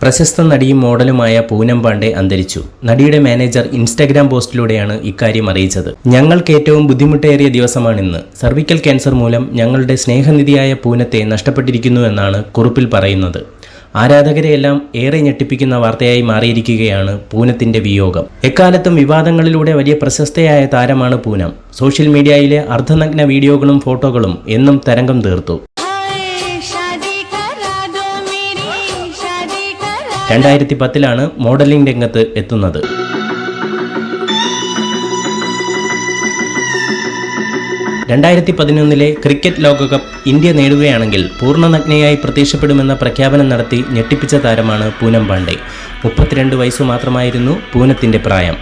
പ്രശസ്ത നടിയും മോഡലുമായ പൂനം പാണ്ഡെ അന്തരിച്ചു. നടിയുടെ മാനേജർ ഇൻസ്റ്റഗ്രാം പോസ്റ്റിലൂടെയാണ് ഇക്കാര്യം അറിയിച്ചത്. ഞങ്ങൾക്ക് ഏറ്റവും ബുദ്ധിമുട്ടേറിയ ദിവസമാണിന്ന്. സർവിക്കൽ ക്യാൻസർ മൂലം ഞങ്ങളുടെ സ്നേഹനിധിയായ പൂനത്തെ നഷ്ടപ്പെട്ടിരിക്കുന്നുവെന്നാണ് കുറിപ്പിൽ പറയുന്നത്. ആരാധകരെയെല്ലാം ഏറെ ഞെട്ടിപ്പിക്കുന്ന വാർത്തയായി മാറിയിരിക്കുകയാണ് പൂനത്തിന്റെ വിയോഗം. എക്കാലത്തും വിവാദങ്ങളിലൂടെ വലിയ പ്രശസ്തയായ താരമാണ് പൂനം. സോഷ്യൽ മീഡിയയിലെ അർദ്ധനഗ്ന വീഡിയോകളും ഫോട്ടോകളും എന്നും തരംഗം തീർത്തു. 2010 മോഡലിംഗ് രംഗത്ത് എത്തുന്നത്. 2011 ക്രിക്കറ്റ് ലോകകപ്പ് ഇന്ത്യ നേടുകയാണെങ്കിൽ പൂർണ്ണനഗ്നയായി പ്രത്യക്ഷപ്പെടുമെന്ന പ്രഖ്യാപനം നടത്തി ഞെട്ടിപ്പിച്ച താരമാണ് പൂനം പാണ്ഡെ. 32 വയസ്സു മാത്രമായിരുന്നു പൂനത്തിന്റെ പ്രായം.